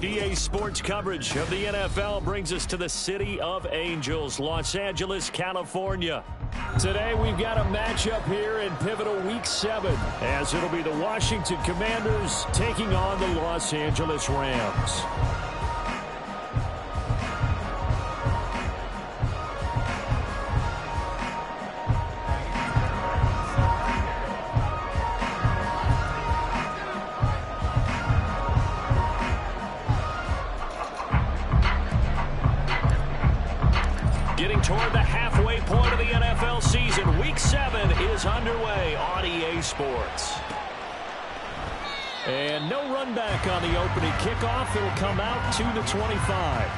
EA Sports coverage of the NFL brings us to the City of Angels, Los Angeles, California. Today we've got a matchup here in pivotal Week 7, as it'll be the Washington Commanders taking on the Los Angeles Rams. Toward the halfway point of the NFL season, Week 7 is underway on EA Sports. And no run back on the opening kickoff. It'll come out to the 25.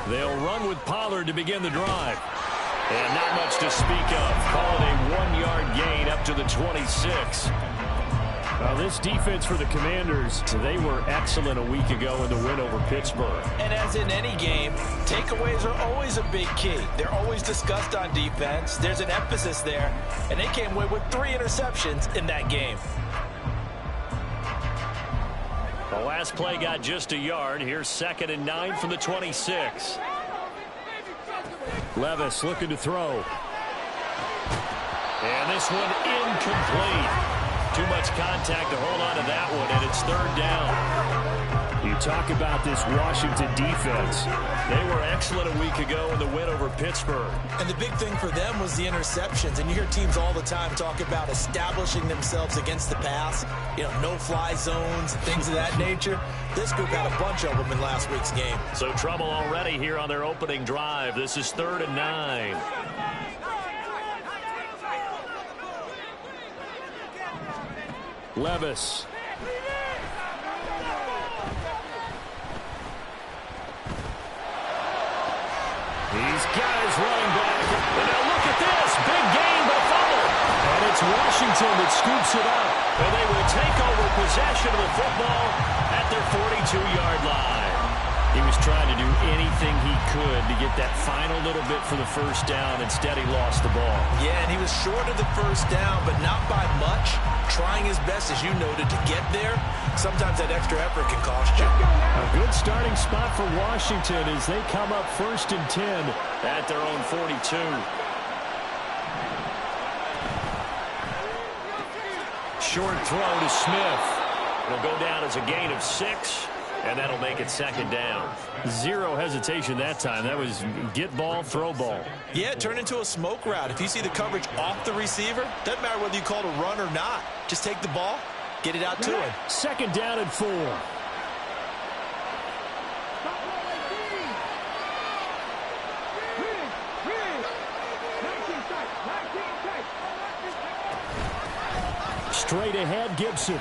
They'll run with Pollard to begin the drive. And not much to speak of. Call it a 1-yard gain up to the 26. Now this defense for the Commanders, they were excellent a week ago in the win over Pittsburgh. And as in any game, takeaways are always a big key. They're always discussed on defense. There's an emphasis there. And they came away with 3 interceptions in that game. The last play got just a yard. Here's 2nd and 9 from the 26. Levis looking to throw. And this one incomplete. Too much contact to hold on to that one, and it's 3rd down. You talk about this Washington defense. They were excellent a week ago in the win over Pittsburgh. And the big thing for them was the interceptions. And you hear teams all the time talk about establishing themselves against the pass. You know, no-fly zones and things of that nature. This group had a bunch of them in last week's game. So trouble already here on their opening drive. This is 3rd and 9. Levis. He's got his running back. And now look at this. Big gain, but fumble. And it's Washington that scoops it up. And they will take over possession of the football at their 42-yard line. He was trying to do anything he could to get that final little bit for the first down. Instead, he lost the ball. Yeah, and he was short of the first down, but not by much. Trying his best, as you noted, to get there. Sometimes that extra effort can cost you. A good starting spot for Washington as they come up 1st and 10 at their own 42. Short throw to Smith. It'll go down as a gain of 6. And that'll make it 2nd down. Zero hesitation that time. That was get ball, throw ball. Yeah, it turned into a smoke route. If you see the coverage off the receiver, doesn't matter whether you call it a run or not. Just take the ball, get it out to him. 2nd down and 4. Straight ahead, Gibson.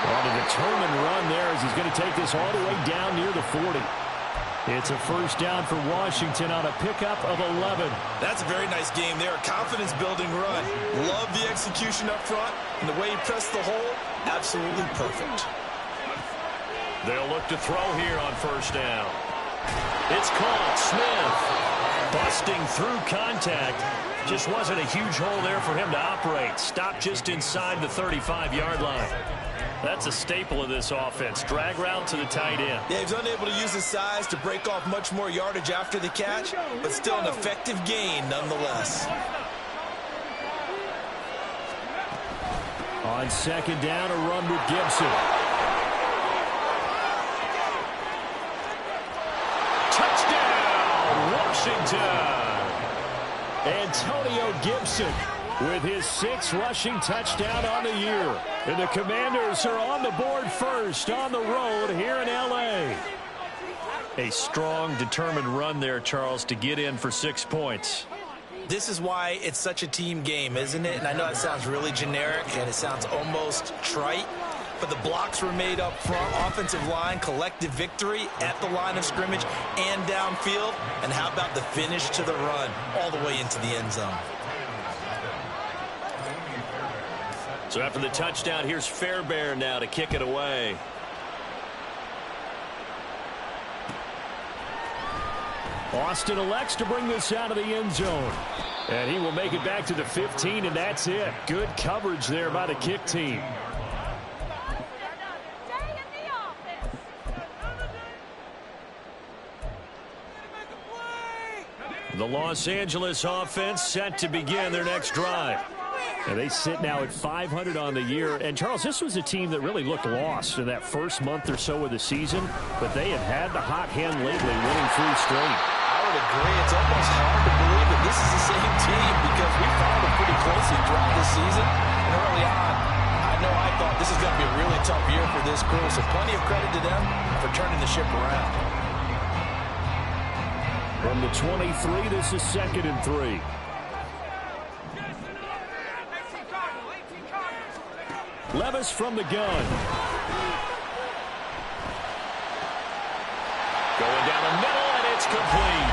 On a determined run there as he's going to take this all the way down near the 40. It's a 1st down for Washington on a pickup of 11. That's a very nice game there. A confidence-building run. Love the execution up front. And the way he pressed the hole, absolutely perfect. They'll look to throw here on 1st down. It's caught. Smith busting through contact. Just wasn't a huge hole there for him to operate. Stopped just inside the 35-yard line. That's a staple of this offense. Drag route to the tight end. Yeah, he was unable to use his size to break off much more yardage after the catch, but still an effective gain nonetheless. On 2nd down, a run with Gibson. Touchdown, Washington! Antonio Gibson with his 6th rushing touchdown on the year. And the Commanders are on the board first on the road here in L.A. A strong, determined run there, Charles, to get in for 6 points. This is why it's such a team game, isn't it? And I know it sounds really generic and it sounds almost trite, but the blocks were made up front, offensive line, collective victory at the line of scrimmage and downfield. And how about the finish to the run all the way into the end zone? So after the touchdown, here's Fairbairn now to kick it away. Austin elects to bring this out of the end zone. And he will make it back to the 15, and that's it. Good coverage there by the kick team. The Los Angeles offense set to begin their next drive. And they sit now at 500 on the year. And, Charles, this was a team that really looked lost in that first month or so of the season, but they have had the hot hand lately, winning 3 straight. I would agree. It's almost hard to believe that this is the same team because we followed them pretty closely throughout this season. And early on, I know I thought this is going to be a really tough year for this crew, so plenty of credit to them for turning the ship around. From the 23, this is 2nd and 3. Levis from the gun. Going down the middle, and it's complete.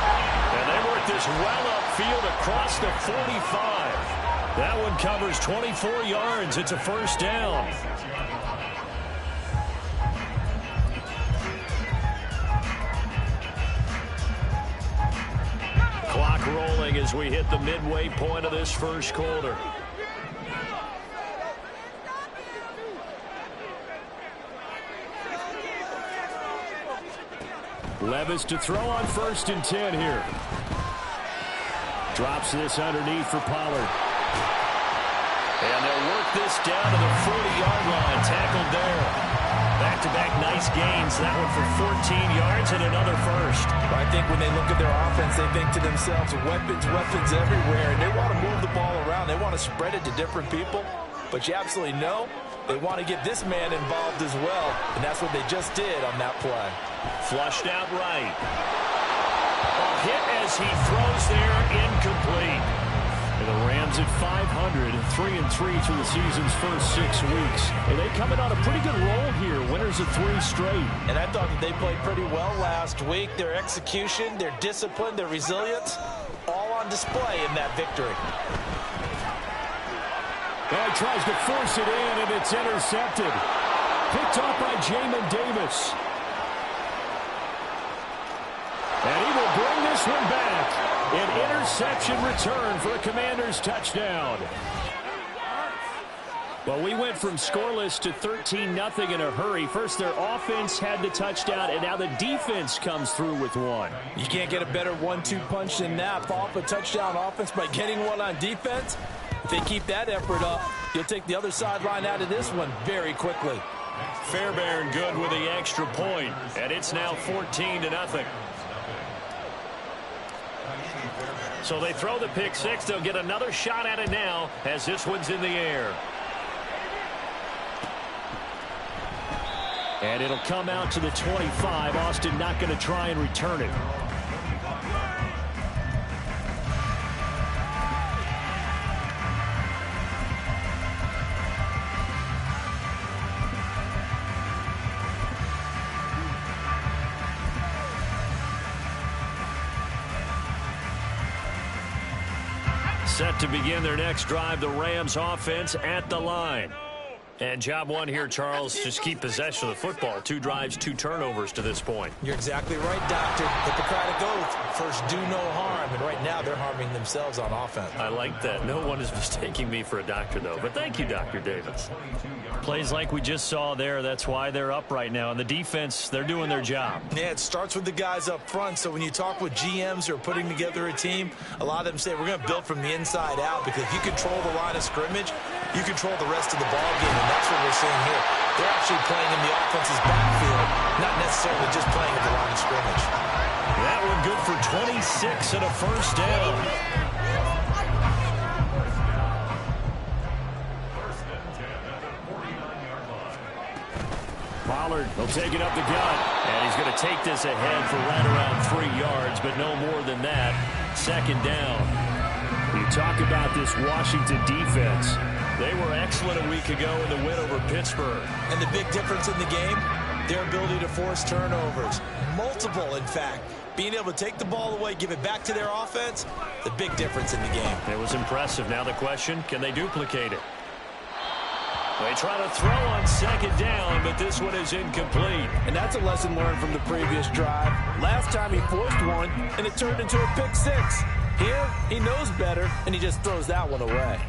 And they work this well upfield across the 45. That one covers 24 yards. It's a first down. Clock rolling as we hit the midway point of this first quarter. Levis to throw on 1st and 10 here. Drops this underneath for Pollard. And they'll work this down to the 40-yard line. Tackled there. Back-to-back nice gains. That one for 14 yards and another first. I think when they look at their offense, they think to themselves, weapons, weapons everywhere. And they want to move the ball around. They want to spread it to different people. But you absolutely know they want to get this man involved as well. And that's what they just did on that play. Flushed out right. A hit as he throws there, incomplete. And the Rams at 500, 3-3 through the season's first 6 weeks. And they come in on a pretty good roll here, winners of 3 straight. And I thought that they played pretty well last week. Their execution, their discipline, their resilience, all on display in that victory. Well, he tries to force it in, and it's intercepted. Picked off by Jamin Davis. And he will bring this one back. An interception return for a Commanders touchdown. Well, we went from scoreless to 13-0 in a hurry. First, their offense had the touchdown, and now the defense comes through with one. You can't get a better 1-2 punch than that. Follow up a touchdown offense by getting one on defense. If they keep that effort up, you'll take the other sideline out of this one very quickly. Fairbairn good with the extra point, and it's now 14-0. So they throw the pick six. They'll get another shot at it now as this one's in the air. And it'll come out to the 25. Austin not going to try and return it. Set to begin their next drive, the Rams offense at the line. And job one here, Charles, just keep possession of the football. 2 drives, 2 turnovers to this point. You're exactly right, Doctor. Hippocratic oath. First, do no harm. And right now, they're harming themselves on offense. I like that. No one is mistaking me for a doctor, though. But thank you, Dr. Davis. Plays like we just saw there. That's why they're up right now. And the defense, they're doing their job. Yeah, it starts with the guys up front. So when you talk with GMs who are putting together a team, a lot of them say, we're going to build from the inside out. Because if you control the line of scrimmage, you control the rest of the ball game. And that's what we're seeing here. They're actually playing in the offense's backfield, not necessarily just playing at the line of scrimmage. That one good for 26 and a first down. Pollard will take it up the gut. And he's going to take this ahead for right around 3 yards, but no more than that. Second down. You talk about this Washington defense. They were excellent a week ago in the win over Pittsburgh. And the big difference in the game, their ability to force turnovers. Multiple, in fact. Being able to take the ball away, give it back to their offense, the big difference in the game. It was impressive. Now the question, can they duplicate it? They try to throw on second down, but this one is incomplete. And that's a lesson learned from the previous drive. Last time he forced one, and it turned into a pick six. Here, he knows better, and he just throws that one away.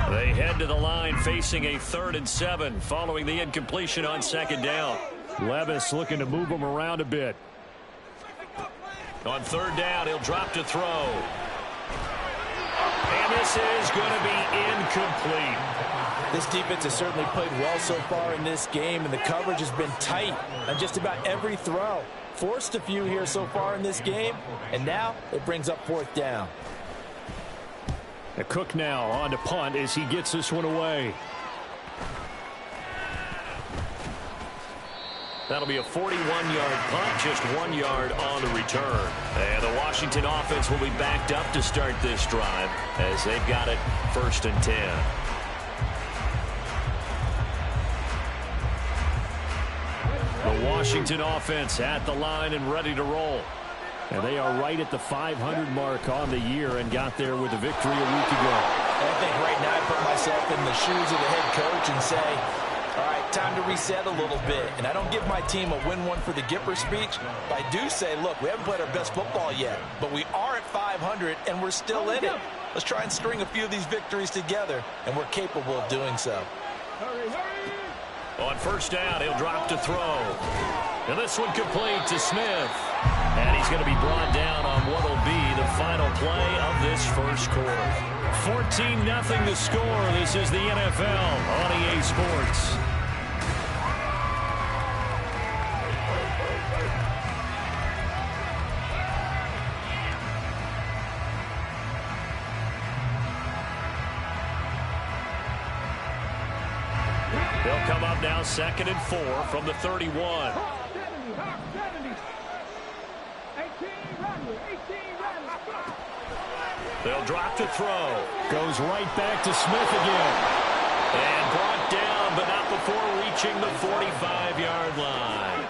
They head to the line facing a 3rd and 7 following the incompletion on second down. Levis looking to move him around a bit. On 3rd down, he'll drop to throw. And this is going to be incomplete. This defense has certainly played well so far in this game, and the coverage has been tight on just about every throw. Forced a few here so far in this game, and now it brings up 4th down. Cook now on to punt as he gets this one away. That'll be a 41-yard punt, just 1 yard on the return. And the Washington offense will be backed up to start this drive as they've got it 1st and 10. The Washington offense at the line and ready to roll. And they are right at the 500 mark on the year and got there with a victory a week ago. I think right now I put myself in the shoes of the head coach and say, all right, time to reset a little bit. And I don't give my team a win one for the Gipper speech, but I do say, look, we haven't played our best football yet, but we are at 500 and we're still in it. Let's try and string a few of these victories together, and we're capable of doing so. On 1st down, he'll drop to throw. And this one complete to Smith. And he's going to be brought down on what will be the final play of this 1st quarter. 14-0 the score. This is the NFL on EA Sports. They'll come up now 2nd and 4 from the 31. They'll drop to throw. Goes right back to Smith again. And brought down, but not before reaching the 45-yard line.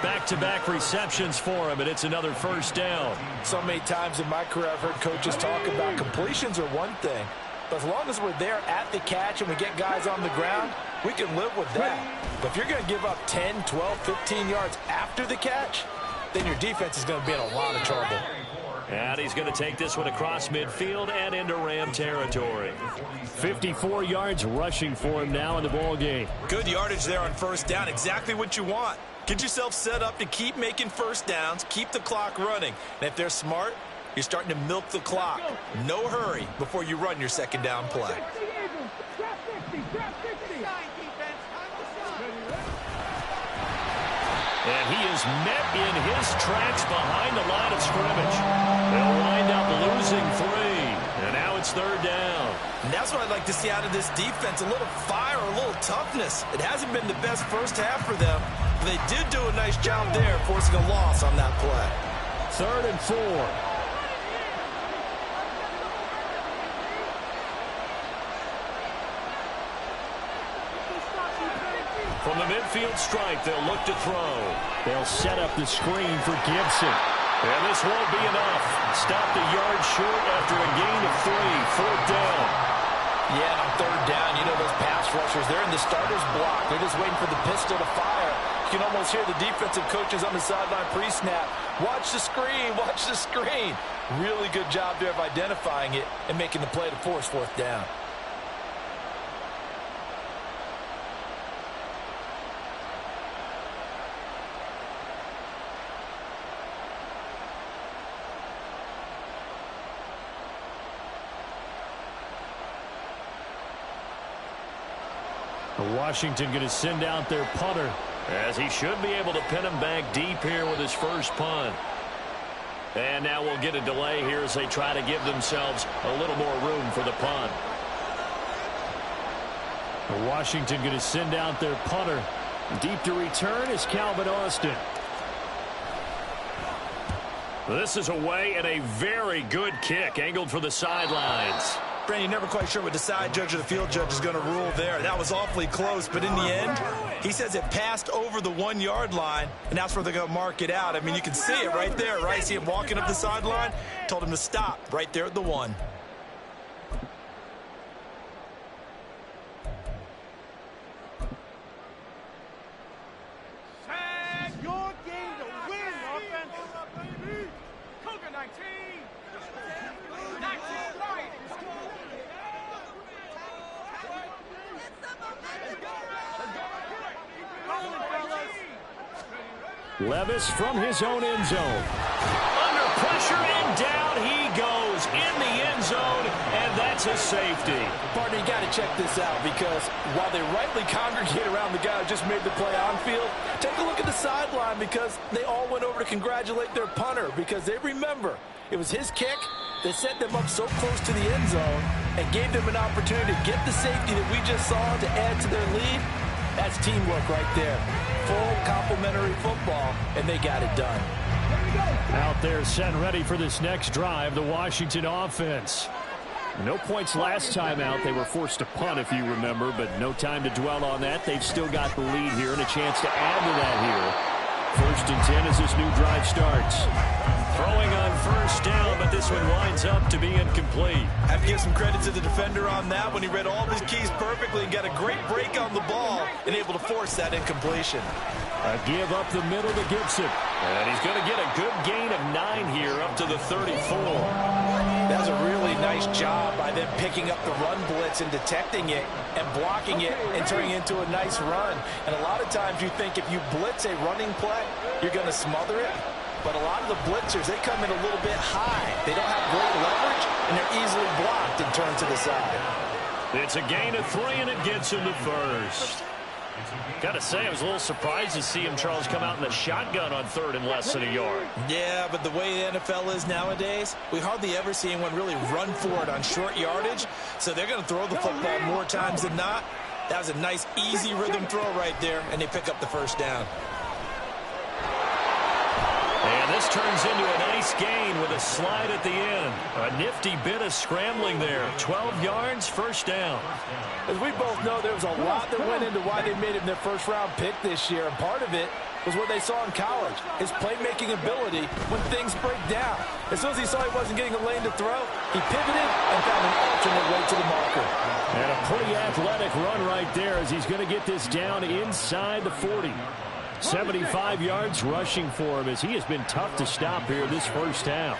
Back-to-back receptions for him, and it's another 1st down. So many times in my career I've heard coaches talk about completions are one thing. But as long as we're there at the catch and we get guys on the ground, we can live with that. But if you're going to give up 10, 12, 15 yards after the catch, then your defense is going to be in a lot of trouble. And he's going to take this one across midfield and into Ram territory. 54 yards rushing for him now in the ball game. Good yardage there on 1st down. Exactly what you want. Get yourself set up to keep making 1st downs, keep the clock running. And if they're smart, you're starting to milk the clock. No hurry before you run your 2nd down play. And he is met in his tracks behind the line of scrimmage. They'll wind up losing 3. And now it's 3rd down. And that's what I'd like to see out of this defense. A little fire, a little toughness. It hasn't been the best 1st half for them. But they did do a nice job there, forcing a loss on that play. 3rd and 4. From the midfield stripe, they'll look to throw. They'll set up the screen for Gibson. And this won't be enough. Stopped a yard short after a gain of 3. 4th down. Yeah, and on 3rd down, you know those pass rushers, they're in the starter's block. They're just waiting for the pistol to fire. You can almost hear the defensive coaches on the sideline pre-snap. Watch the screen, watch the screen. Really good job there of identifying it and making the play to force 4th down. Washington going to send out their punter, as he should be able to pin him back deep here with his 1st punt. And now we'll get a delay here as they try to give themselves a little more room for the punt. Washington going to send out their punter. Deep to return is Calvin Austin. This is away and a very good kick angled for the sidelines. Brandon, you're never quite sure what the side judge or the field judge is going to rule there. That was awfully close, but in the end, he says it passed over the 1-yard line, and that's where they're going to mark it out. I mean, you can see it right there, right? See him walking up the sideline? Told him to stop right there at the 1. Levis from his own end zone. Under pressure and down he goes in the end zone, and that's a safety. Partner, you got to check this out because while they rightly congregate around the guy who just made the play on field, take a look at the sideline because they all went over to congratulate their punter because they remember it was his kick that set them up so close to the end zone and gave them an opportunity to get the safety that we just saw to add to their lead. That's teamwork right there. Full complementary football, and they got it done. Out there set ready for this next drive, the Washington offense. No points last time out. They were forced to punt, if you remember, but no time to dwell on that. They've still got the lead here and a chance to add to that here. 1st and 10 as this new drive starts. Throwing on 1st down, but this one winds up to be incomplete. I have to give some credit to the defender on that when he read all of his keys perfectly and got a great break on the ball and able to force that incompletion. A give up the middle to Gibson. And he's going to get a good gain of 9 here up to the 34. That was a really nice job by them picking up the run blitz and detecting it and blocking it and turning it into a nice run. And a lot of times you think if you blitz a running play, you're going to smother it. But a lot of the blitzers, they come in a little bit high. They don't have great leverage, and they're easily blocked and turned to the side. It's a gain of 3, and it gets him to 1st. Got to say, I was a little surprised to see him, Charles, come out in the shotgun on 3rd and less than a yard. Yeah, but the way the NFL is nowadays, we hardly ever see anyone really run for it on short yardage. So they're going to throw the football more times than not. That was a nice, easy rhythm throw right there, and they pick up the 1st down. And this turns into a nice gain with a slide at the end. A nifty bit of scrambling there. 12 yards, 1st down. As we both know, there was a lot that went into why they made him their 1st-round pick this year. And part of it was what they saw in college, his playmaking ability when things break down. As soon as he saw he wasn't getting a lane to throw, he pivoted and found an alternate way to the marker. And a pretty athletic run right there as he's going to get this down inside the 40. 75 yards rushing for him as he has been tough to stop here this 1st half.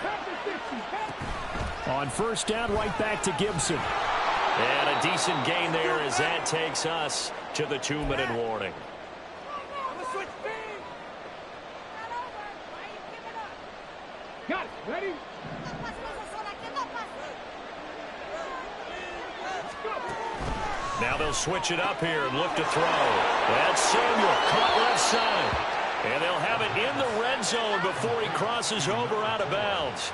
On 1st down, right back to Gibson. And a decent gain there as that takes us to the 2-minute warning. Got it. Ready? Now they'll switch it up here and look to throw. That's Samuel, caught left side. And they'll have it in the red zone before he crosses over out of bounds.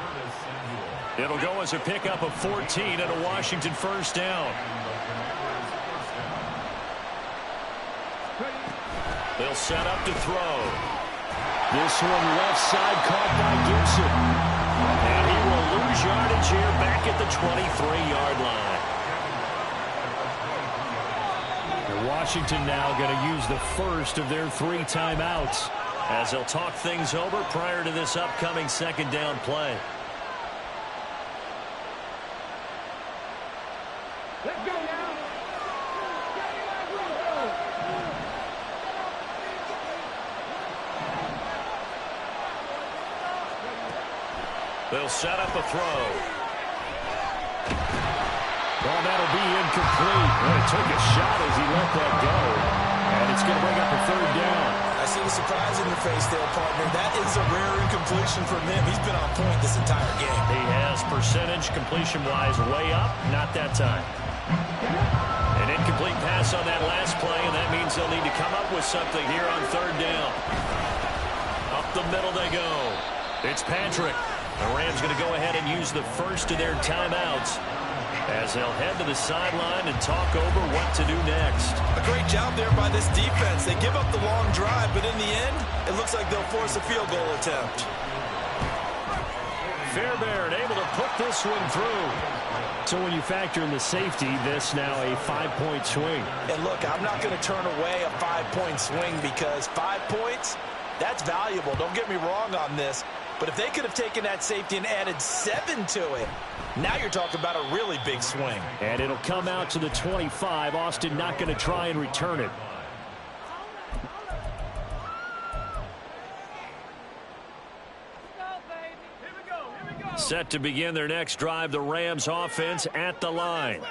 It'll go as a pickup of 14 and a Washington 1st down. They'll set up to throw. This one left side caught by Gibson. And he will lose yardage here back at the 23-yard line. Washington now going to use the 1st of their 3 timeouts as they'll talk things over prior to this upcoming 2nd down play. Let's go now. They'll set up a throw. Well, that'll be incomplete. Well, he took a shot as he let that go. And it's going to bring up a 3rd down. I see the surprise in your face there, partner. That is a rare incompletion from him. He's been on point this entire game. He has percentage completion-wise way up. Not that time. An incomplete pass on that last play, and that means they'll need to come up with something here on 3rd down. Up the middle they go. It's Patrick. The Rams going to go ahead and use the 1st of their timeouts as they'll head to the sideline and talk over what to do next. A great job there by this defense. They give up the long drive, but in the end, it looks like they'll force a field goal attempt. Fairbairn able to put this one through. So when you factor in the safety, this now a 5-point swing. And look, I'm not going to turn away a 5-point swing because 5 points, that's valuable. Don't get me wrong on this. But if they could have taken that safety and added 7 to it, now you're talking about a really big swing. And it'll come out to the 25. Austin not going to try and return it. Set to begin their next drive, the Rams offense at the line.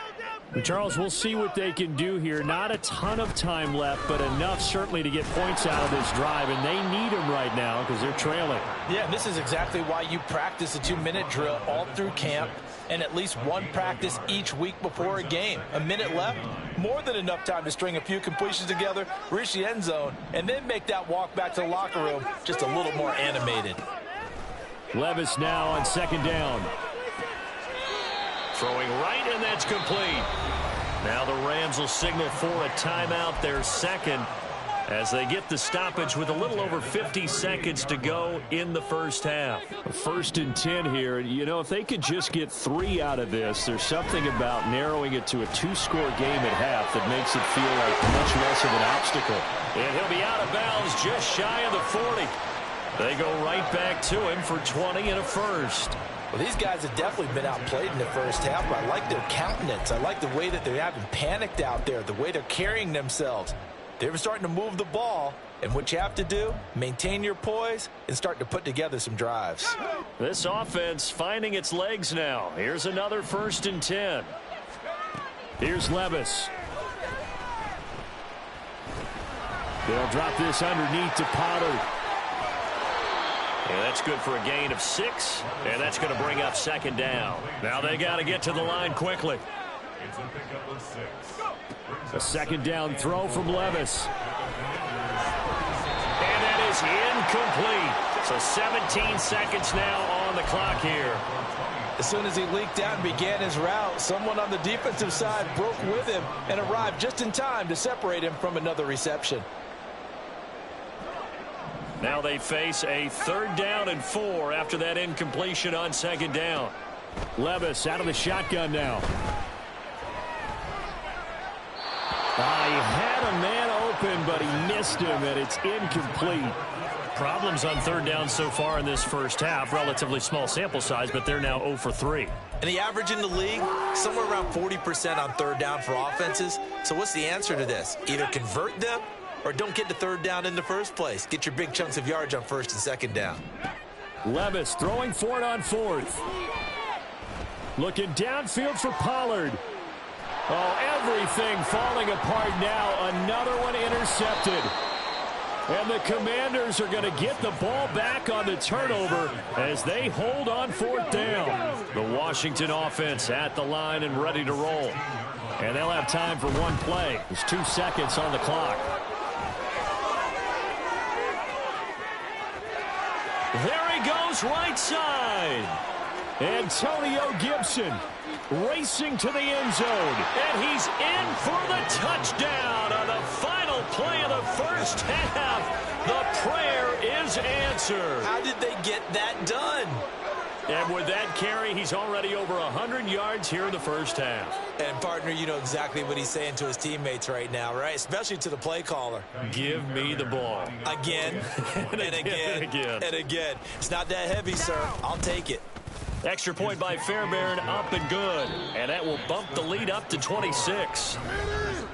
Charles, we'll see what they can do here. Not a ton of time left, but enough certainly to get points out of this drive, and they need them right now because they're trailing. Yeah, this is exactly why you practice a 2-minute drill all through camp and at least one practice each week before a game. A minute left, more than enough time to string a few completions together, reach the end zone, and then make that walk back to the locker room just a little more animated. Levis now on second down. Throwing right, and that's complete. Now the Rams will signal for a timeout, their second, as they get the stoppage with a little over 50 seconds to go in the first half. 1st and 10 here. You know, if they could just get 3 out of this, there's something about narrowing it to a 2-score game at half that makes it feel like much less of an obstacle. And he'll be out of bounds just shy of the 40. They go right back to him for 20 and a first. Well, these guys have definitely been outplayed in the first half, but I like their countenance. I like the way that they haven't panicked out there, the way they're carrying themselves. They're starting to move the ball, and what you have to do, maintain your poise and start to put together some drives. This offense finding its legs now. Here's another 1st and 10. Here's Levis. They'll drop this underneath to Pollard. And that's good for a gain of 6, and that's going to bring up second down. Now they got to get to the line quickly. A second down throw from Levis. And that is incomplete. So 17 seconds now on the clock here. As soon as he leaked out and began his route, someone on the defensive side broke with him and arrived just in time to separate him from another reception. Now they face a 3rd down and 4 after that incompletion on second down. Levis out of the shotgun now. He had a man open, but he missed him, and it's incomplete. Problems on 3rd down so far in this first half. Relatively small sample size, but they're now 0 for 3. And the average in the league, somewhere around 40% on 3rd down for offenses. So what's the answer to this? Either convert them or don't get to 3rd down in the first place. Get your big chunks of yards on 1st and 2nd down. Levis throwing for it on 4th. Looking downfield for Pollard. Oh, everything falling apart now. Another one intercepted. And the Commanders are going to get the ball back on the turnover as they hold on 4th down. The Washington offense at the line and ready to roll. And they'll have time for one play. There's 2 seconds on the clock. There he goes, right side. Antonio Gibson racing to the end zone. And he's in for the touchdown on the final play of the first half. The prayer is answered. How did they get that done? And with that carry, he's already over 100 yards here in the first half. And, partner, you know exactly what he's saying to his teammates right now, right? Especially to the play caller. Give me the ball. Again, and again, and again. It's not that heavy, sir. I'll take it. Extra point by Fairbairn, up and good. And that will bump the lead up to 26.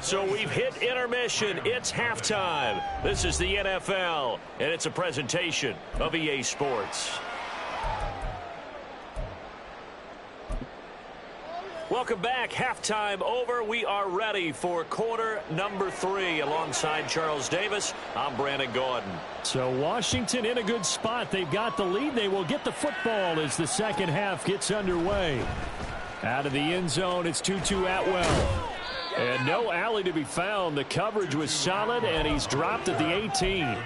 So we've hit intermission. It's halftime. This is the NFL, and it's a presentation of EA Sports. Welcome back. Halftime over. We are ready for quarter number 3. Alongside Charles Davis, I'm Brandon Gordon. So Washington in a good spot. They've got the lead. They will get the football as the second half gets underway. Out of the end zone, it's Tutu Atwell. And no alley to be found. The coverage was solid, and he's dropped at the 18.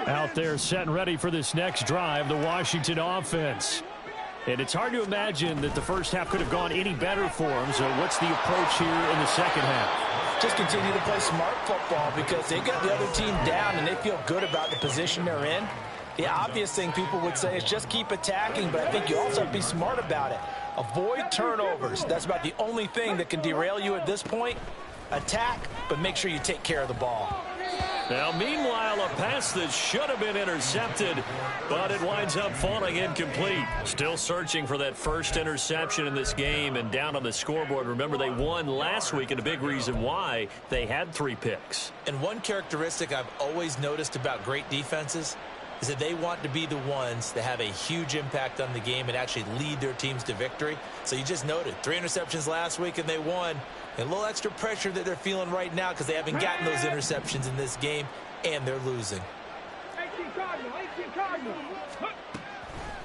Out there set and ready for this next drive, the Washington offense. And it's hard to imagine that the first half could have gone any better for them. So what's the approach here in the second half? Just continue to play smart football because they got the other team down and they feel good about the position they're in. The obvious thing people would say is just keep attacking, but I think you also have to be smart about it. Avoid turnovers. That's about the only thing that can derail you at this point. Attack, but make sure you take care of the ball. Now, meanwhile, a pass that should have been intercepted, but it winds up falling incomplete. Still searching for that first interception in this game and down on the scoreboard. Remember, they won last week, and a big reason why they had 3 picks. And one characteristic I've always noticed about great defenses is that they want to be the ones that have a huge impact on the game and actually lead their teams to victory. So you just noted 3 interceptions last week and they won. And a little extra pressure that they're feeling right now because they haven't gotten those interceptions in this game and they're losing.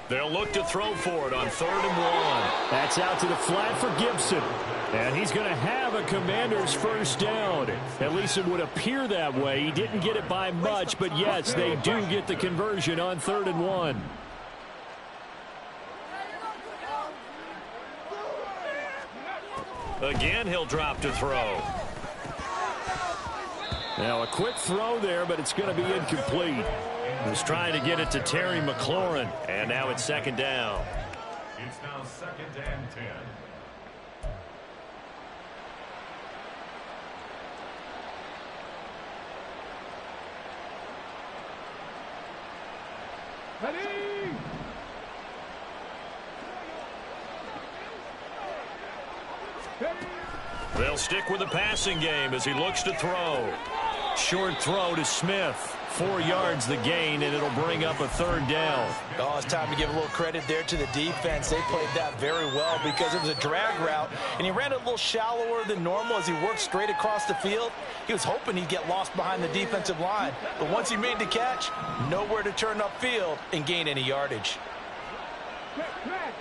They'll look to throw for it on 3rd and 1. That's out to the flat for Gibson. And he's going to have a Commander's first down. At least it would appear that way. He didn't get it by much, but yes, they do get the conversion on 3rd and 1. Again, he'll drop to throw. Now a quick throw there, but it's going to be incomplete. He's trying to get it to Terry McLaurin, and now it's 2nd down. It's now 2nd and 10. Ready! They'll stick with the passing game as he looks to throw. Short throw to Smith. 4 yards the gain, and it'll bring up a 3rd down. Oh, it's time to give a little credit there to the defense. They played that very well because it was a drag route, and he ran it a little shallower than normal as he worked straight across the field. He was hoping he'd get lost behind the defensive line, but once he made the catch, nowhere to turn upfield and gain any yardage. Check flag.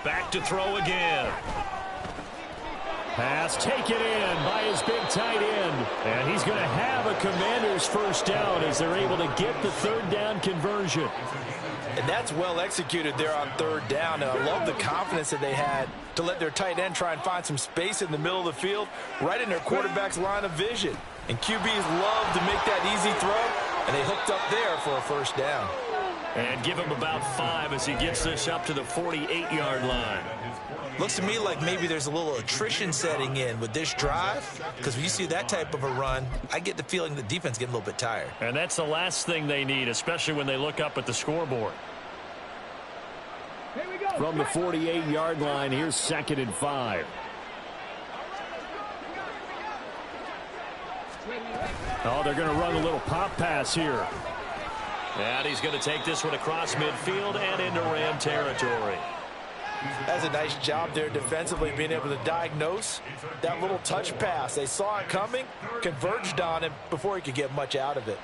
Back to throw again. Pass taken in by his big tight end. And he's going to have a Commander's first down as they're able to get the 3rd down conversion. And that's well executed there on 3rd down. And I love the confidence that they had to let their tight end try and find some space in the middle of the field, right in their quarterback's line of vision. And QBs love to make that easy throw, and they hooked up there for a first down. And give him about 5 as he gets this up to the 48-yard line. Looks to me like maybe there's a little attrition setting in with this drive, because when you see that type of a run, I get the feeling the defense getting a little bit tired. And that's the last thing they need, especially when they look up at the scoreboard. Here we go. From the 48-yard line, here's 2nd and 5. Oh, they're going to run a little pop pass here. And he's going to take this one across midfield and into Ram territory. That's a nice job there defensively, being able to diagnose that little touch pass. They saw it coming, converged on him before he could get much out of it.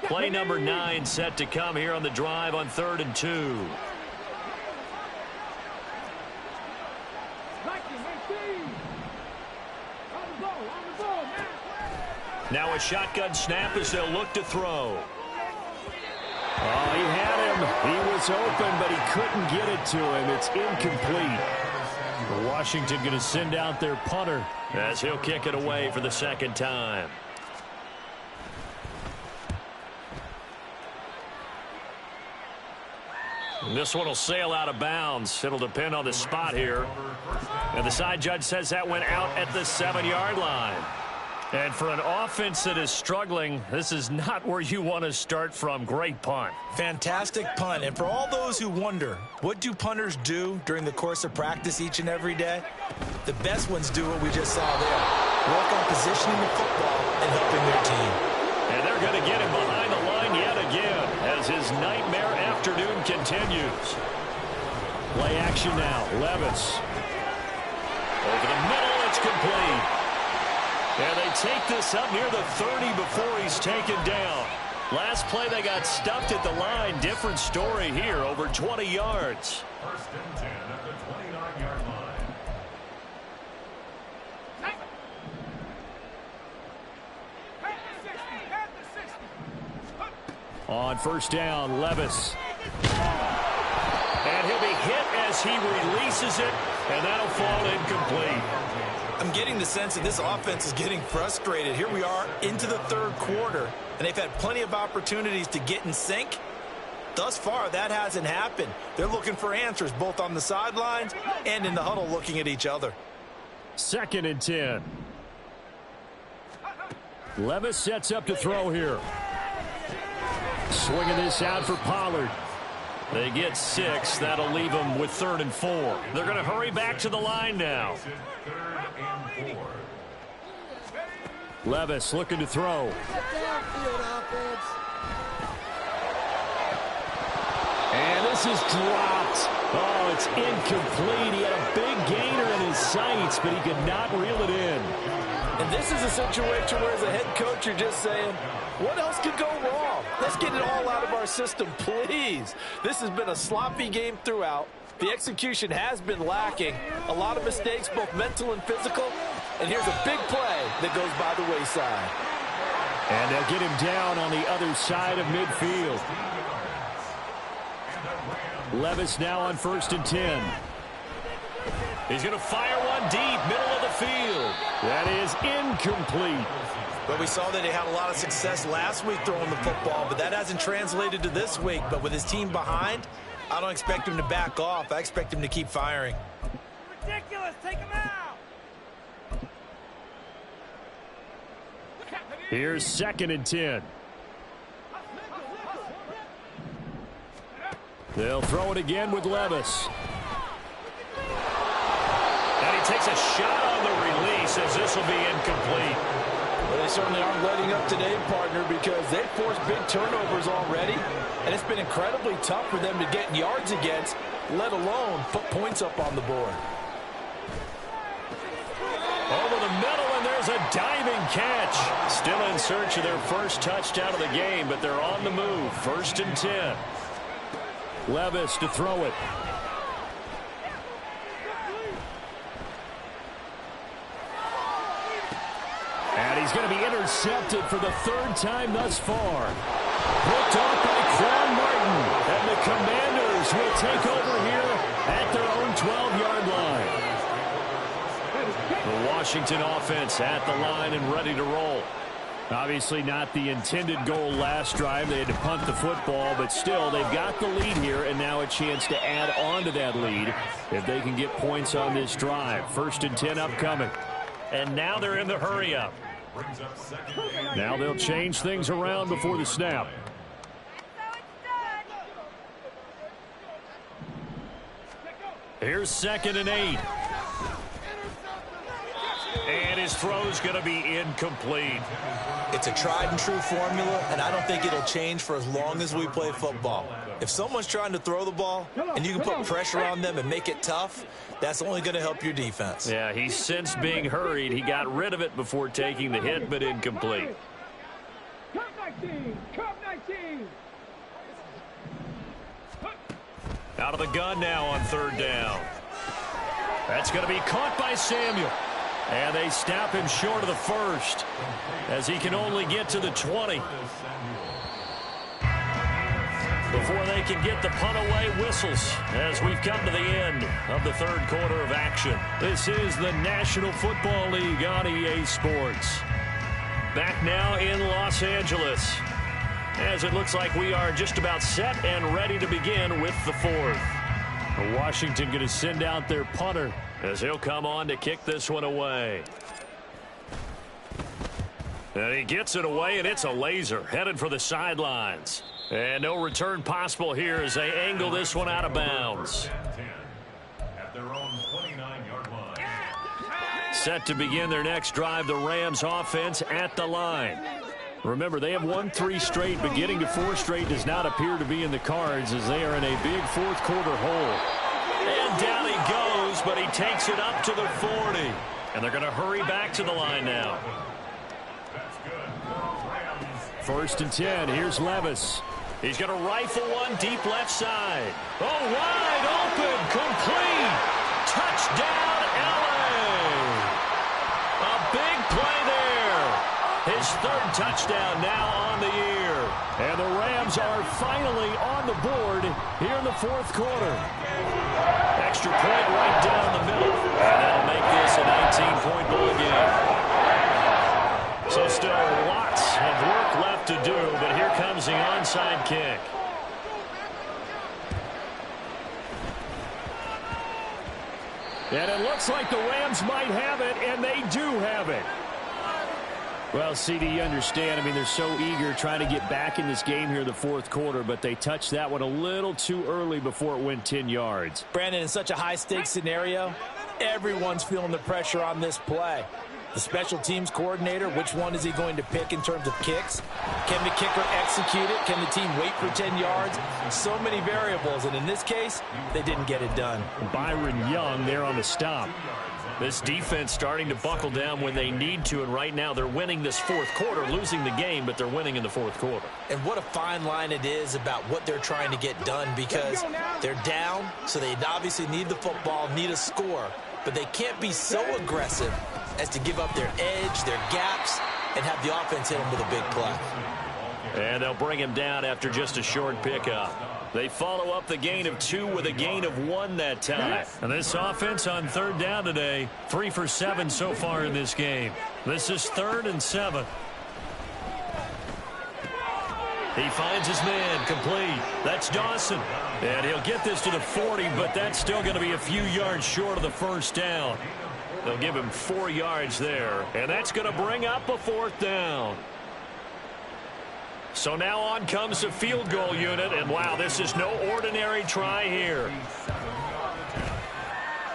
Play number 9 set to come here on the drive on 3rd and 2. Now a shotgun snap as they'll look to throw. Oh, he had him. He was open, but he couldn't get it to him. It's incomplete. Washington going to send out their punter as he'll kick it away for the 2nd time. And this one will sail out of bounds. It'll depend on the spot here. And the side judge says that went out at the 7-yard line. And for an offense that is struggling, this is not where you want to start from. Great punt. Fantastic punt. And for all those who wonder, what do punters do during the course of practice each and every day? The best ones do what we just saw there. Work on positioning the football and helping their team. And they're going to get him behind the line yet again as his nightmare afternoon continues. Play action now. Levis. Over the middle, it's complete. And they take this up near the 30 before he's taken down. Last play, they got stuffed at the line. Different story here, over 20 yards. 1st and 10 at the 29-yard line. On first down, Levis. And he'll be hit as he releases it, and that'll fall incomplete. I'm getting the sense that this offense is getting frustrated. Here we are into the third quarter, and they've had plenty of opportunities to get in sync. Thus far, that hasn't happened. They're looking for answers both on the sidelines and in the huddle looking at each other. 2nd and 10. Levis sets up to throw here. Swinging this out for Pollard. They get 6. That'll leave them with 3rd and 4. They're going to hurry back to the line now. Levis looking to throw. And this is dropped. Oh, it's incomplete. He had a big gainer in his sights, but he could not reel it in. And this is a situation where as a head coach you're just saying, what else could go wrong? Let's get it all out of our system, please. This has been a sloppy game throughout. The execution has been lacking. A lot of mistakes, both mental and physical. And here's a big play that goes by the wayside. And they'll get him down on the other side of midfield. Levis now on 1st and 10. He's going to fire one deep, middle of the field. That is incomplete. But we saw that he had a lot of success last week throwing the football, but that hasn't translated to this week. But with his team behind, I don't expect him to back off. I expect him to keep firing. Ridiculous. Take him out. Here's 2nd and 10. They'll throw it again with Levis. And he takes a shot on the release as this will be incomplete. Well, they certainly aren't letting up today, partner, because they've forced big turnovers already, and it's been incredibly tough for them to get yards against, let alone put points up on the board. Over the middle, and there's a diving catch. Still in search of their first touchdown of the game, but they're on the move. 1st and 10. Levis to throw it. And he's going to be intercepted for the 3rd time thus far. Picked off by Quan Martin. And the Commanders will take over here at their own 12-yard line. The Washington offense at the line and ready to roll. Obviously not the intended goal last drive. They had to punt the football, but still they've got the lead here and now a chance to add on to that lead if they can get points on this drive. 1st and 10 upcoming. And now they're in the hurry-up. Now they'll change things around before the snap. Here's 2nd and 8. And his throw's going to be incomplete. It's a tried-and-true formula, and I don't think it'll change for as long as we play football. If someone's trying to throw the ball and you can put pressure on them and make it tough, that's only going to help your defense. Yeah, he sensed being hurried. He got rid of it before taking the hit, but incomplete. Come 19. Come 19. Out of the gun now on 3rd down. That's going to be caught by Samuel. And they snap him short of the 1st as he can only get to the 20. Before they can get the punt away, whistles as we've come to the end of the 3rd quarter of action. This is the National Football League on EA Sports. Back now in Los Angeles as it looks like we are just about set and ready to begin with the 4th. Washington going to send out their punter as he'll come on to kick this one away. And he gets it away, and it's a laser headed for the sidelines. And no return possible here as they angle this one out of bounds. At their own 29-yard line. Set to begin their next drive, the Rams offense at the line. Remember, they have won 3 straight, but getting to 4 straight does not appear to be in the cards as they are in a big 4th quarter hole. And down he goes, but he takes it up to the 40. And they're going to hurry back to the line now. That's good. 1st and 10. Here's Levis. He's going to rifle one deep left side. Oh, wide open. Complete. Touchdown, LA. A big play there. His 3rd touchdown now on the year. And the Rams are finally on the board here in the fourth quarter. Extra point right down the middle. And that'll make this a 19-point ball game. So still lots of work left to do, but here comes the onside kick. And it looks like the Rams might have it, and they do have it. Well, CD, you understand. I mean, they're so eager trying to get back in this game here in the fourth quarter, but they touched that one a little too early before it went 10 yards. Brandon, in such a high-stakes scenario, everyone's feeling the pressure on this play. The special teams coordinator, which one is he going to pick in terms of kicks? Can the kicker execute it? Can the team wait for 10 yards? So many variables, and in this case, they didn't get it done. Byron Young there on the stop. This defense starting to buckle down when they need to, and right now they're winning this fourth quarter, losing the game, but they're winning in the fourth quarter. And what a fine line it is about what they're trying to get done, because they're down, so they obviously need the football, need a score, but they can't be so aggressive as to give up their edge, their gaps, and have the offense hit them with a big play. And they'll bring him down after just a short pickup. They follow up the gain of 2 with a gain of 1 that time. And this offense on third down today, 3 for 7 so far in this game. This is 3rd and 7. He finds his man, complete. That's Dawson. And he'll get this to the 40, but that's still going to be a few yards short of the first down. They'll give him 4 yards there, and that's going to bring up a 4th down. So now on comes the field goal unit, and wow, this is no ordinary try here.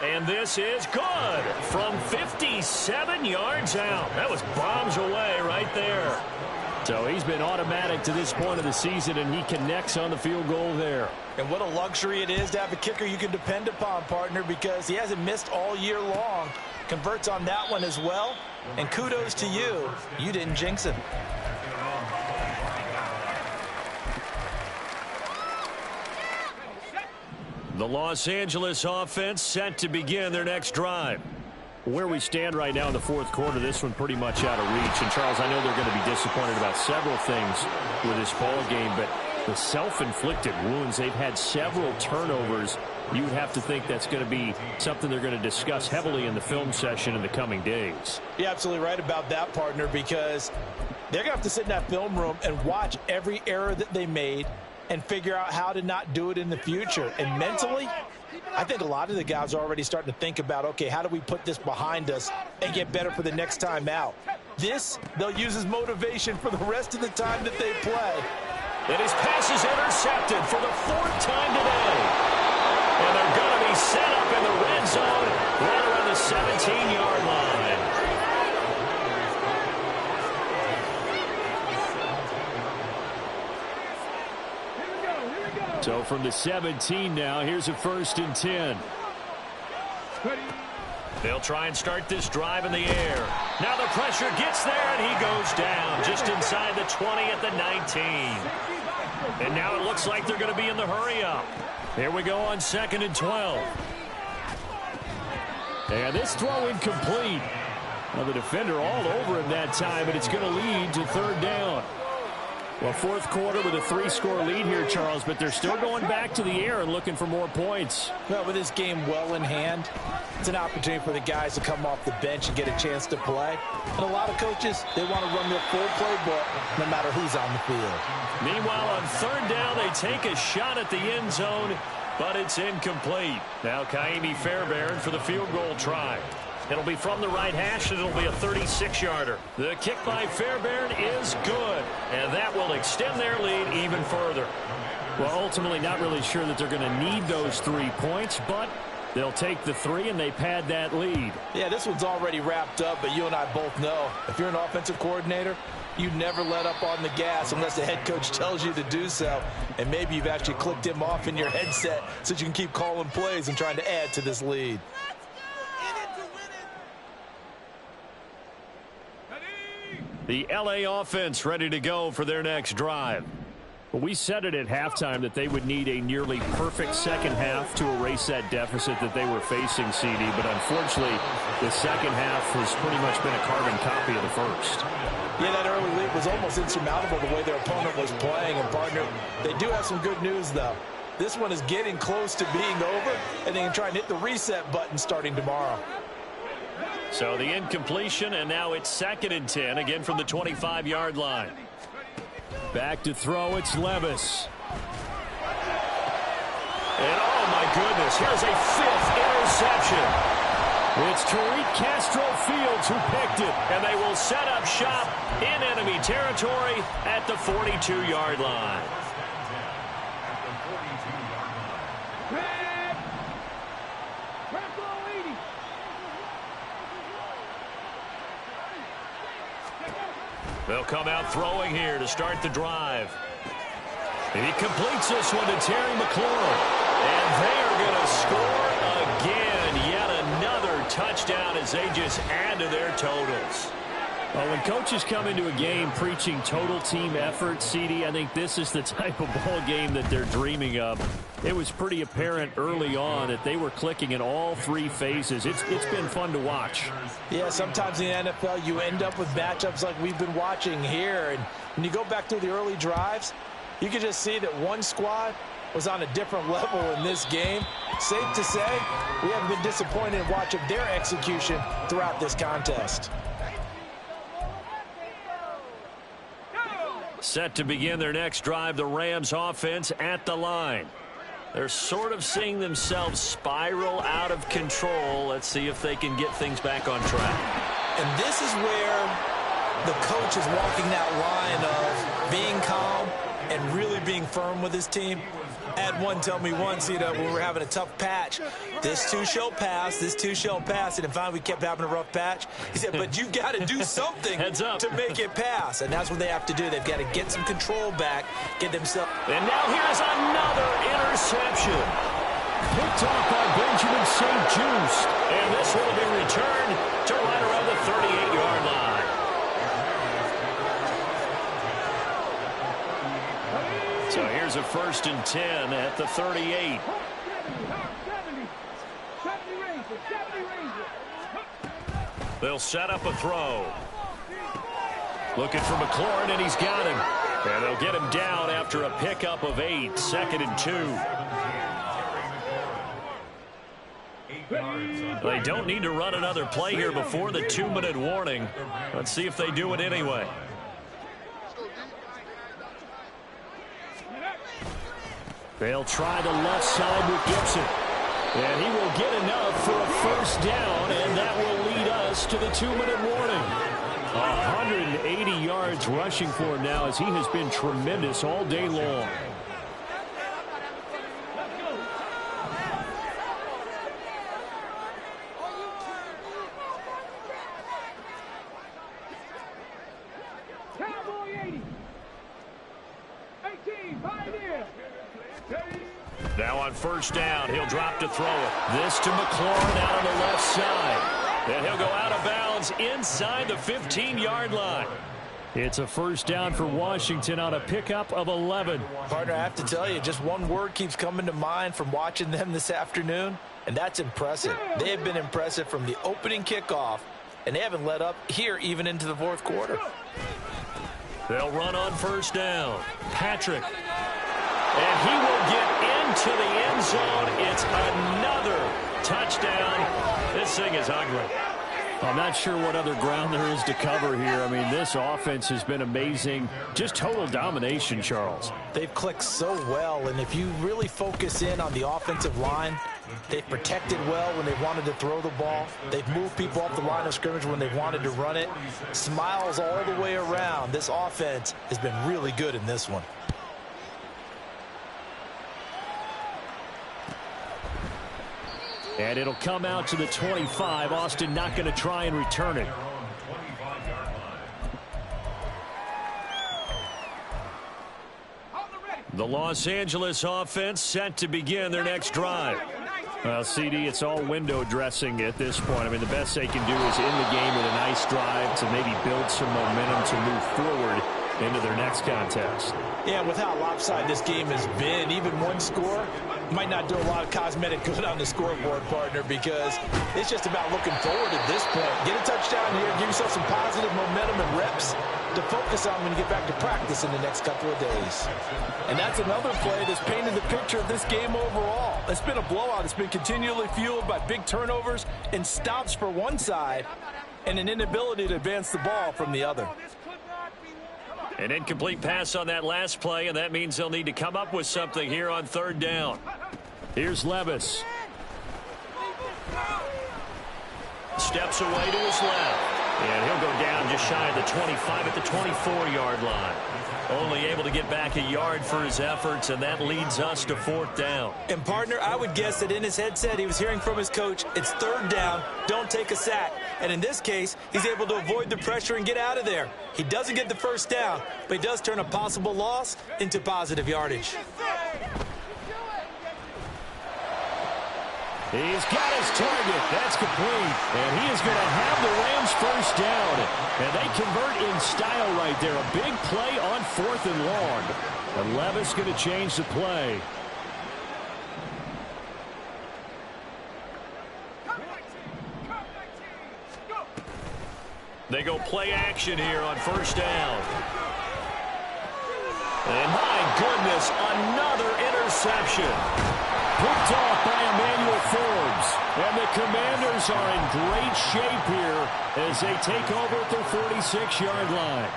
And this is good from 57 yards out. That was bombs away right there. So he's been automatic to this point of the season, and he connects on the field goal there. And what a luxury it is to have a kicker you can depend upon, partner, because he hasn't missed all year long. Converts on that one as well, and kudos to you. You didn't jinx him. The Los Angeles offense set to begin their next drive. Where we stand right now in the fourth quarter, this one pretty much out of reach. And, Charles, I know they're going to be disappointed about several things with this ball game, but the self-inflicted wounds, they've had several turnovers. You would have to think that's going to be something they're going to discuss heavily in the film session in the coming days. You're absolutely right about that, partner, because they're going to have to sit in that film room and watch every error that they made and figure out how to not do it in the future. And mentally, I think a lot of the guys are already starting to think about, okay, how do we put this behind us and get better for the next time out? This, they'll use as motivation for the rest of the time that they play. And his pass is intercepted for the 4th time today. And they're going to be set up in the red zone right around the 17-yard line. So from the 17 now, here's a 1st and 10. They'll try and start this drive in the air. Now the pressure gets there, and he goes down just inside the 20 at the 19. And now it looks like they're going to be in the hurry-up. Here we go on 2nd and 12. And this throw incomplete. Well, the defender all over him that time, but it's going to lead to 3rd down. Well, fourth quarter with a 3-score lead here, Charles, but they're still going back to the air and looking for more points. Well, with this game well in hand, it's an opportunity for the guys to come off the bench and get a chance to play. And a lot of coaches, they want to run their full playbook no matter who's on the field. Meanwhile, on 3rd down, they take a shot at the end zone, but it's incomplete. Now Kaimi Fairbairn for the field goal try. It'll be from the right hash, and it'll be a 36-yarder. The kick by Fairbairn is good, and that will extend their lead even further. Well, ultimately not really sure that they're going to need those 3 points, but they'll take the 3, and they pad that lead. Yeah, this one's already wrapped up, but you and I both know if you're an offensive coordinator, you never let up on the gas unless the head coach tells you to do so. And maybe you've actually clicked him off in your headset so that you can keep calling plays and trying to add to this lead. The LA offense ready to go for their next drive. Well, we said it at halftime that they would need a nearly perfect second half to erase that deficit that they were facing, CD. But unfortunately, the second half has pretty much been a carbon copy of the first. Yeah, that early lead was almost insurmountable the way their opponent was playing. And, partner, they do have some good news, though. This one is getting close to being over, and they can try and hit the reset button starting tomorrow. So the incompletion, and now it's 2nd and 10, again from the 25-yard line. Back to throw, it's Levis. And, oh, my goodness, here's a 5th interception. It's Tariq Castro-Fields who picked it, and they will set up shop in enemy territory at the 42-yard line. They'll come out throwing here to start the drive. And he completes this one to Terry McLaurin. And they are going to score again. Yet another touchdown as they just add to their totals. Well, when coaches come into a game preaching total team effort, CD, I think this is the type of ball game that they're dreaming of. It was pretty apparent early on that they were clicking in all 3 phases. It's been fun to watch. Yeah, sometimes in the NFL you end up with matchups like we've been watching here. And when you go back to the early drives, you can just see that one squad was on a different level in this game. Safe to say, we haven't been disappointed in watching their execution throughout this contest. Set to begin their next drive, the Rams offense at the line. They're sort of seeing themselves spiral out of control. Let's see if they can get things back on track. And this is where the coach is walking that line of being calm and really being firm with his team. I had one tell me once, when we were having a tough patch, this too shall pass, this too shall pass, and finally we kept having a rough patch. He said, but you've got to do something to make it pass, and that's what they have to do. They've got to get some control back, get themselves. And now here's another interception. Picked off by Benjamin St-Juste, and this will be returned to right around the 38-yard line. So here's a 1st and 10 at the 38. They'll set up a throw. Looking for McLaurin, and he's got him. And they'll get him down after a pickup of 8. 2nd and 2. They don't need to run another play here before the 2-minute warning. Let's see if they do it anyway. They'll try the left side with Gibson. And he will get enough for a 1st down, and that will lead us to the 2-minute warning. 180 yards rushing for him now as he has been tremendous all day long. Now on 1st down, he'll drop to throw it. This to McLaurin out on the left side. And he'll go out of bounds inside the 15-yard line. It's a 1st down for Washington on a pickup of 11. Partner, I have to tell you, just one word keeps coming to mind from watching them this afternoon, and that's impressive. They have been impressive from the opening kickoff, and they haven't let up here even into the 4th quarter. They'll run on 1st down. Patrick. And he will get into the end zone. It's another touchdown. This thing is ugly. I'm not sure what other ground there is to cover here. I mean, this offense has been amazing. Just total domination, Charles. They've clicked so well, and if you really focus in on the offensive line, they've protected well when they wanted to throw the ball. They've moved people off the line of scrimmage when they wanted to run it. Smiles all the way around. This offense has been really good in this one. And it'll come out to the 25. Austin not going to try and return it. The Los Angeles offense set to begin their next drive. Well, CD, it's all window dressing at this point. I mean, the best they can do is end the game with a nice drive to maybe build some momentum to move forward into their next contest. Yeah, with how lopsided this game has been, even one score, Might not do a lot of cosmetic good on the scoreboard, partner, because it's just about looking forward at this point. Get a touchdown here, give yourself some positive momentum and reps to focus on when you get back to practice in the next couple of days. And that's another play that's painted the picture of this game overall. It's been a blowout. It's been continually fueled by big turnovers and stops for one side and an inability to advance the ball from the other. An incomplete pass on that last play, and that means they'll need to come up with something here on third down. Here's Levis. Steps away to his left. And he'll go down just shy of the 25 at the 24-yard line. Only able to get back a yard for his efforts, and that leads us to fourth down. And, partner, I would guess that in his headset he was hearing from his coach, it's third down, don't take a sack. And in this case, he's able to avoid the pressure and get out of there. He doesn't get the first down, but he does turn a possible loss into positive yardage. He's got his target. That's complete. And he is going to have the Rams first down. And they convert in style right there. A big play on 4th and long. And Levis going to change the play. They go play action here on first down. And my goodness, another interception. Picked off by Emmanuel Forbes. And the Commanders are in great shape here as they take over at their 46-yard line.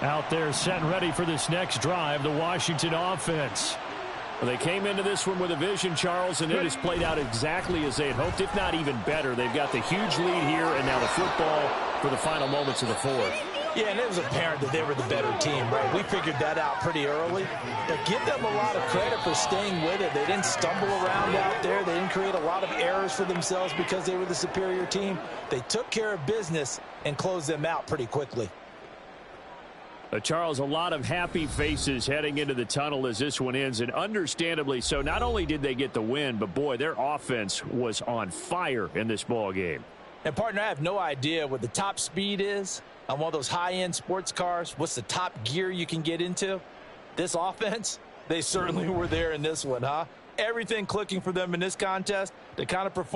Out there set and ready for this next drive, the Washington offense. Well, they came into this one with a vision, Charles, and it has played out exactly as they had hoped, if not even better. They've got the huge lead here, and now the football for the final moments of the fourth. Yeah, and it was apparent that they were the better team, right? We figured that out pretty early. But give them a lot of credit for staying with it. They didn't stumble around out there. They didn't create a lot of errors for themselves because they were the superior team. They took care of business and closed them out pretty quickly. Charles, a lot of happy faces heading into the tunnel as this one ends, and understandably so. Not only did they get the win, but, boy, their offense was on fire in this ball game. And, partner, I have no idea what the top speed is on one of those high-end sports cars. What's the top gear you can get into? This offense, they certainly were there in this one, huh? Everything clicking for them in this contest. They kind of performed.